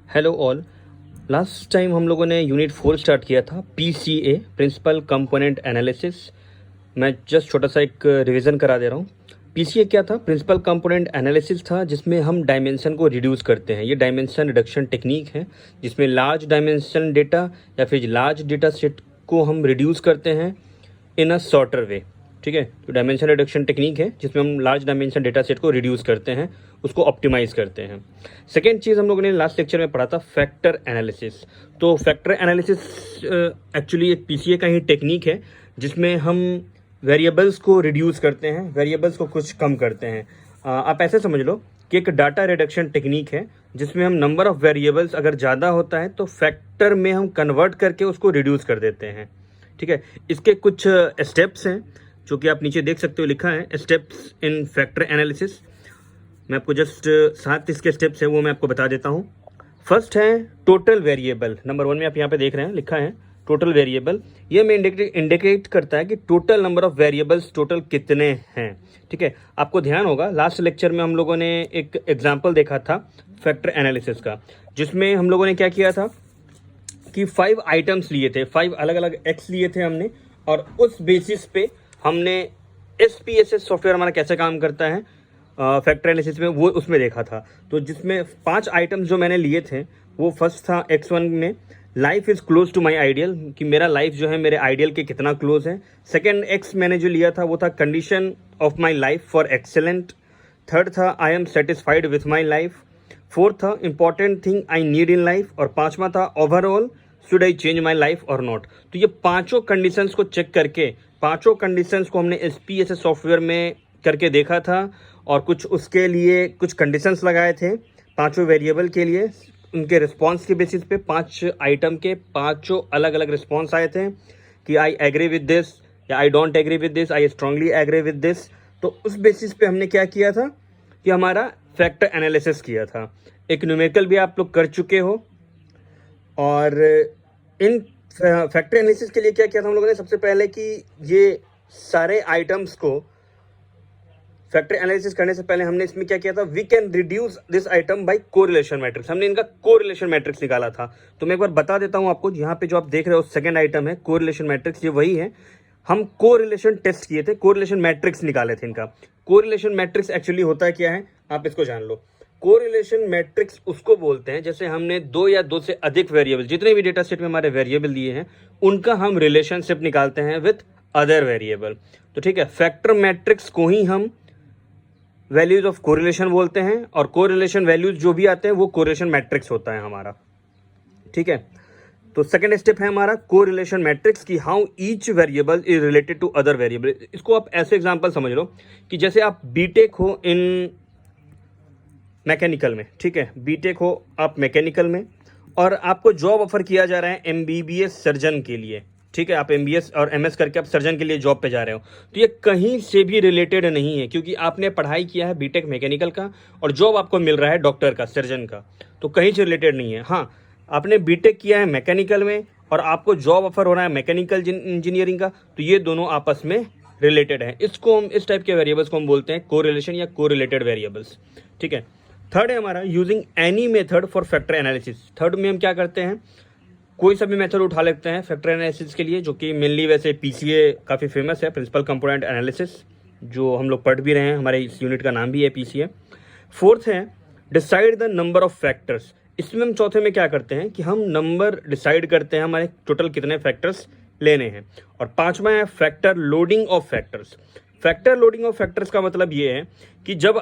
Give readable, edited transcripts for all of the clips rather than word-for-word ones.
Hello all. Last time हम लोगों ने यूनिट 4 स्टार्ट किया था, पीसीए प्रिंसिपल कंपोनेंट एनालिसिस। मैं जस्ट छोटा सा एक रिवीजन करा दे रहा हूँ। पीसीए क्या था? प्रिंसिपल कंपोनेंट एनालिसिस था, जिसमें हम डायमेंशन को रिड्यूस करते हैं। ये डायमेंशन रिडक्शन टेक्निक है, जिसमें लार्ज डायमेंशन डेटा या फिर लार्ज डेटा सेट को हम रिड्यूस करते हैं इन अ शॉर्टर वे। ठीक है, तो डायमेंशन रिडक्शन टेक्निक है जिसमें हम लार्ज डायमेंशन डेटा सेट को रिड्यूस करते हैं, उसको ऑप्टिमाइज करते हैं। सेकेंड चीज़ हम लोगों ने लास्ट लेक्चर में पढ़ा था फैक्टर एनालिसिस। तो फैक्टर एनालिसिस एक्चुअली एक पीसीए का ही टेक्निक है, जिसमें हम वेरिएबल्स को रिड्यूस करते हैं, वेरिएबल्स को कुछ कम करते हैं। आप ऐसे समझ लो कि एक डाटा रिडक्शन टेक्निक है, जिसमें हम नंबर ऑफ वेरिएबल्स अगर ज़्यादा होता है तो फैक्टर में हम कन्वर्ट करके उसको रिड्यूस कर देते हैं। ठीक है, इसके कुछ स्टेप्स हैं जो कि आप नीचे देख सकते हो, लिखा है स्टेप्स इन फैक्टर एनालिसिस। मैं आपको जस्ट 7 इसके स्टेप्स हैं वो मैं आपको बता देता हूँ। फर्स्ट है टोटल वेरिएबल। नंबर 1 में आप यहाँ पे देख रहे हैं लिखा है टोटल वेरिएबल। ये में इंडिकेट करता है कि total number of variables total कितने हैं। ठीक है, आपको ध्यान होगा लास्ट लेक्चर में हम लोगों ने एक एग्जाम्पल देखा था फैक्टर एनालिसिस का, जिसमें हम लोगों ने क्या किया था कि 5 आइटम्स लिए थे, 5 अलग अलग एक्स लिए थे हमने, और उस बेसिस पे हमने SPSS सॉफ्टवेयर हमारा कैसे काम करता है फैक्टर एनालिसिस में, वो उसमें देखा था। तो जिसमें 5 आइटम्स जो मैंने लिए थे, वो फर्स्ट था X1 में life is close to my ideal, कि मेरा लाइफ जो है मेरे आइडियल के कितना क्लोज है। सेकेंड X मैंने जो लिया था वो था condition of my life for excellent. Third था I am satisfied with my life. Fourth था important thing I need in life. और 5वां था overall should I change my life और नॉट। तो ये पांचों कंडीशंस को चेक करके, पांचों कंडीशंस को हमने SPSS सॉफ्टवेयर में करके देखा था, और कुछ उसके लिए कुछ कंडीशंस लगाए थे पांचों वेरिएबल के लिए। उनके रिस्पॉन्स के बेसिस पे 5 आइटम के पांचों अलग अलग रिस्पॉन्स आए थे कि आई एग्री विद दिस, या I don't agree with this, I strongly agree with this. तो उस बेसिस पे हमने क्या किया था कि हमारा फैक्टर एनालिसिस किया था। एक न्यूमेरिकल भी आप लोग कर चुके हो। और इन फैक्टर एनालिसिस के लिए क्या किया था हम लोगों ने, सबसे पहले कि ये सारे आइटम्स को फैक्टर एनालिसिस करने से पहले हमने इसमें क्या किया था, we can reduce this item by correlation matrix. हमने इनका कोरिलेशन मैट्रिक्स निकाला था। तो मैं एक बार बता देता हूं आपको, यहाँ पे जो आप देख रहे हो सेकंड आइटम है कोरिलेशन मैट्रिक्स, ये वही है। हम कोरिलेशन टेस्ट किए थे, कोरिलेशन मैट्रिक्स निकाले थे इनका। कोरिलेशन मैट्रिक्स एक्चुअली होता है क्या है, आप इसको जान लो। कोरिलेशन मैट्रिक्स उसको बोलते हैं जैसे हमने 2 या 2 से अधिक वेरिएबल, जितने भी डेटा सेट में हमारे वेरिएबल दिए हैं, उनका हम रिलेशनशिप निकालते हैं विथ अदर वेरिएबल। तो ठीक है, फैक्टर मैट्रिक्स को ही हम वैल्यूज ऑफ कोरिलेशन बोलते हैं, और कोरिलेशन वैल्यूज जो भी आते हैं वो कोरिलेशन मैट्रिक्स होता है हमारा। ठीक है, तो सेकेंड स्टेप है हमारा कोरिलेशन मैट्रिक्स, की how each variable is related to other variable. इसको आप ऐसे एग्जांपल समझ लो कि जैसे आप बीटेक हो इन मैकेनिकल में, ठीक है, बीटेक हो आप मैकेनिकल में, और आपको जॉब ऑफर किया जा रहा है MBBS सर्जन के लिए। ठीक है, आप MBS और MS करके आप सर्जन के लिए जॉब पे जा रहे हो। तो ये कहीं से भी रिलेटेड नहीं है, क्योंकि आपने पढ़ाई किया है बीटेक मैकेनिकल का और जॉब आपको मिल रहा है डॉक्टर का, सर्जन का, तो कहीं से रिलेटेड नहीं है। हाँ, आपने बीटेक किया है मैकेनिकल में और आपको जॉब ऑफर हो रहा है मैकेनिकल इंजीनियरिंग का, तो ये दोनों आपस में रिलेटेड है। इसको हम, इस टाइप के वेरिएबल्स को हम बोलते हैं कोरिलेशन या कोरिलेटेड वेरिएबल्स। ठीक है, थर्ड है हमारा using any method for factor analysis. Third में हम क्या करते हैं, कोई सा भी मेथड उठा लेते हैं फैक्टर एनालिसिस के लिए, जो कि मेनली वैसे पीसीए काफ़ी फेमस है, प्रिंसिपल कंपोनेंट एनालिसिस, जो हम लोग पढ़ भी रहे हैं, हमारे इस यूनिट का नाम भी है पीसीए। फोर्थ है decide the number of factors. इसमें हम चौथे में क्या करते हैं कि हम नंबर डिसाइड करते हैं हमारे टोटल कितने फैक्टर्स लेने हैं। और 5वां है factor loading of factors. Factor loading of factors का मतलब ये है कि जब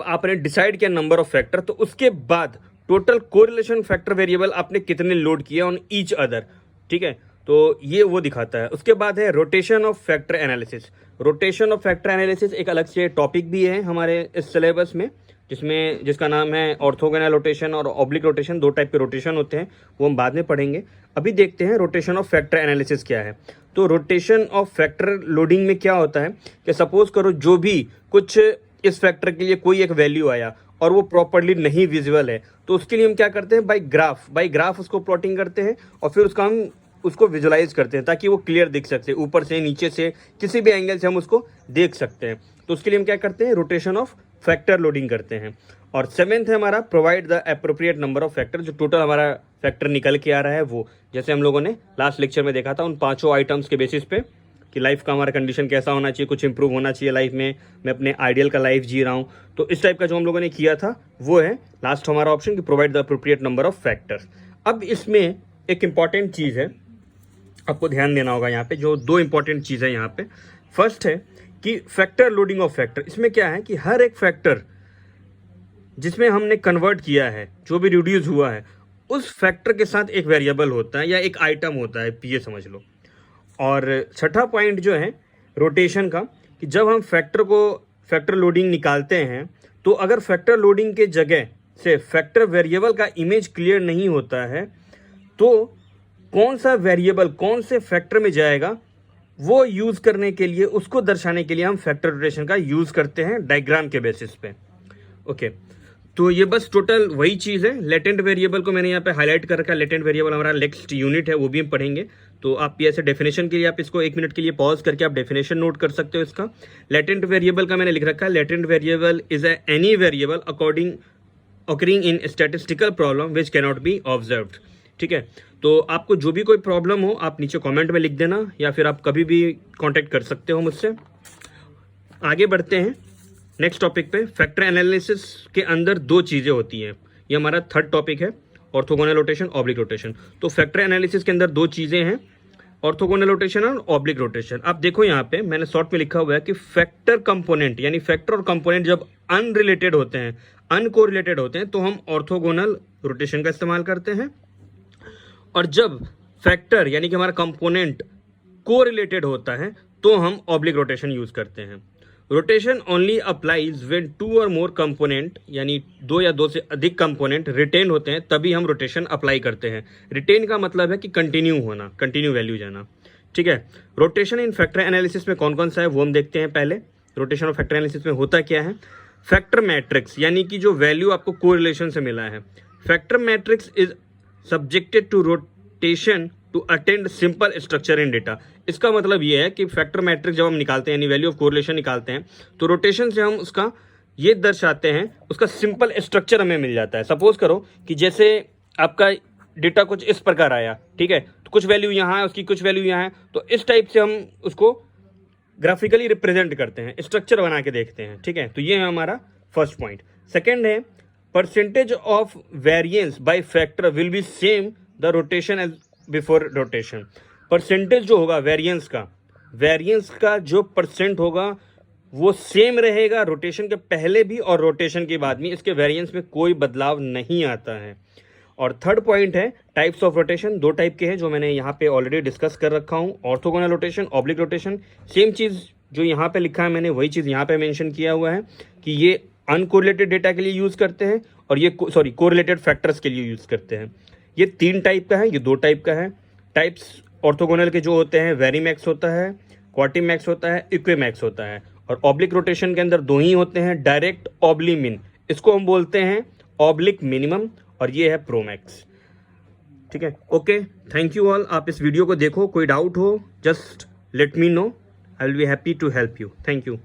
आपने डिसाइड किया नंबर ऑफ फैक्टर, तो उसके बाद टोटल कोरिलेशन फैक्टर वेरिएबल आपने कितने लोड किया ऑन ईच अदर। ठीक है, तो ये वो दिखाता है। उसके बाद है rotation of factor analysis. Rotation of factor analysis एक अलग से टॉपिक भी है हमारे इस सिलेबस में, जिसका नाम है ऑर्थोगोनल रोटेशन और ऑब्लिक रोटेशन। 2 टाइप के रोटेशन होते हैं, वो हम बाद में पढ़ेंगे। अभी देखते हैं रोटेशन ऑफ फैक्टर एनालिसिस क्या है। तो रोटेशन ऑफ फैक्टर लोडिंग में क्या होता है कि सपोज करो जो भी कुछ इस फैक्टर के लिए कोई एक वैल्यू आया और वो प्रॉपरली नहीं विजुअल है, तो उसके लिए हम क्या करते हैं, बाई ग्राफ उसको प्लॉटिंग करते हैं, और फिर उसको विजुलाइज करते हैं ताकि वो क्लियर दिख सकते, ऊपर से नीचे से किसी भी एंगल से हम उसको देख सकते हैं। तो उसके लिए हम क्या करते हैं, रोटेशन ऑफ फैक्टर लोडिंग करते हैं। और सेवेंथ है हमारा provide the appropriate number of factor, जो टोटल हमारा फैक्टर निकल के आ रहा है वो, जैसे हम लोगों ने लास्ट लेक्चर में देखा था उन 5 आइटम्स के बेसिस पे कि लाइफ का हमारा कंडीशन कैसा होना चाहिए, कुछ इंप्रूव होना चाहिए लाइफ में, मैं अपने आइडियल का लाइफ जी रहा हूँ। तो इस टाइप का जो हम लोगों ने किया था वो है लास्ट हमारा ऑप्शन कि provide the appropriate number of factors. अब इसमें एक इंपॉर्टेंट चीज़ है, आपको ध्यान देना होगा यहाँ पे, जो 2 इंपॉर्टेंट चीज़ है यहाँ पे। फर्स्ट है कि फैक्टर लोडिंग ऑफ फैक्टर। इसमें क्या है कि हर एक फैक्टर जिसमें हमने कन्वर्ट किया है, जो भी रिड्यूस हुआ है, उस फैक्टर के साथ एक वेरिएबल होता है या एक आइटम होता है, ये समझ लो। और छठा पॉइंट जो है रोटेशन का, कि जब हम फैक्टर लोडिंग निकालते हैं तो अगर फैक्टर लोडिंग के जगह से फैक्टर वेरिएबल का इमेज क्लियर नहीं होता है तो कौन सा वेरिएबल कौन से फैक्टर में जाएगा वो यूज़ करने के लिए, उसको दर्शाने के लिए हम फैक्टर रोटेशन का यूज़ करते हैं डायग्राम के बेसिस पे। ओके, तो ये बस टोटल वही चीज़ है। लेटेंट वेरिएबल को मैंने यहाँ पे हाईलाइट कर रखा है। लेटेंट वेरिएबल हमारा नेक्स्ट यूनिट है, वो भी हम पढ़ेंगे। तो आप ये ऐसे डेफिनेशन के लिए आप इसको 1 मिनट के लिए पॉज करके आप डेफिनेशन नोट कर सकते हो इसका। लेटेंट वेरिएबल का मैंने लिख रखा है, latent variable is any variable occurring in statistical problem which cannot be observed. ठीक है, तो आपको जो भी कोई प्रॉब्लम हो आप नीचे कमेंट में लिख देना, या फिर आप कभी भी कांटेक्ट कर सकते हो मुझसे। आगे बढ़ते हैं नेक्स्ट टॉपिक पे। फैक्टर एनालिसिस के अंदर 2 चीज़ें होती हैं, ये हमारा थर्ड टॉपिक है, ऑर्थोगोनल रोटेशन, ऑब्लिक रोटेशन। तो फैक्टर एनालिसिस के अंदर 2 चीज़ें हैं, ऑर्थोगोनल रोटेशन और ऑब्लिक रोटेशन। आप देखो यहाँ पे मैंने शॉर्ट में लिखा हुआ है कि फैक्टर कंपोनेंट, यानी फैक्टर और कंपोनेंट जब अनरिलेटेड होते हैं, अनकोरिलेटेड होते हैं, तो हम ऑर्थोगोनल रोटेशन का इस्तेमाल करते हैं। और जब फैक्टर यानी कि हमारा कंपोनेंट कोरिलेटेड होता है तो हम ऑब्लिक रोटेशन यूज़ करते हैं। रोटेशन ओनली अप्लाइज व्हेन 2 और मोर कंपोनेंट, यानी 2 या 2 से अधिक कंपोनेंट रिटेन होते हैं, तभी हम रोटेशन अप्लाई करते हैं। रिटेन का मतलब है कि कंटिन्यू होना, कंटिन्यू वैल्यू जाना। ठीक है, रोटेशन इन फैक्टर एनालिसिस में कौन कौन सा है वो हम देखते हैं पहले। रोटेशन और फैक्टर एनालिसिस में होता क्या है, फैक्टर मैट्रिक्स, यानी कि जो वैल्यू आपको कोरिलेशन से मिला है, factor matrix is subjected to rotation to attend simple structure in data. इसका मतलब ये है कि फैक्टर मैट्रिक्स जब हम निकालते हैं, यानी वैल्यू ऑफ कोरिलेशन निकालते हैं, तो रोटेशन से हम उसका ये दर्शाते हैं, उसका सिंपल स्ट्रक्चर हमें मिल जाता है। सपोज करो कि जैसे आपका डेटा कुछ इस प्रकार आया, ठीक है, तो कुछ वैल्यू यहाँ है, उसकी कुछ वैल्यू यहाँ है, तो इस टाइप से हम उसको ग्राफिकली रिप्रेजेंट करते हैं, स्ट्रक्चर बना के देखते हैं। ठीक है, तो ये है हमारा फर्स्ट पॉइंट। सेकेंड है percentage of variance by factor will be same the rotation as before rotation. Percentage जो होगा वेरिएंस का जो परसेंट होगा वो सेम रहेगा रोटेशन के पहले भी और रोटेशन के बाद भी, इसके वेरिएंस में कोई बदलाव नहीं आता है। और थर्ड पॉइंट है टाइप्स ऑफ रोटेशन। 2 टाइप के हैं जो मैंने यहाँ पे ऑलरेडी डिस्कस कर रखा हूँ, orthogonal rotation, oblique rotation. Same चीज़ जो यहाँ पे लिखा है मैंने वही चीज़ यहाँ पे मेंशन किया हुआ है कि ये अनकोरिलेटेड डेटा के लिए यूज़ करते हैं और ये कोरिलेटेड फैक्टर्स के लिए यूज़ करते हैं। ये 3 टाइप का है, ये 2 टाइप का है। टाइप्स ऑर्थोगोनल के जो होते हैं, वेरीमैक्स होता है, क्वार्टिमैक्स होता है, इक्विमैक्स होता है। और ऑब्लिक रोटेशन के अंदर 2 ही होते हैं, डायरेक्ट ऑब्लिमिन, इसको हम बोलते हैं ऑब्लिक मिनिमम, और ये है प्रोमैक्स। ठीक है, ओके, थैंक यू ऑल। आप इस वीडियो को देखो, कोई डाउट हो just let me know, I will be happy to help you. Thank you.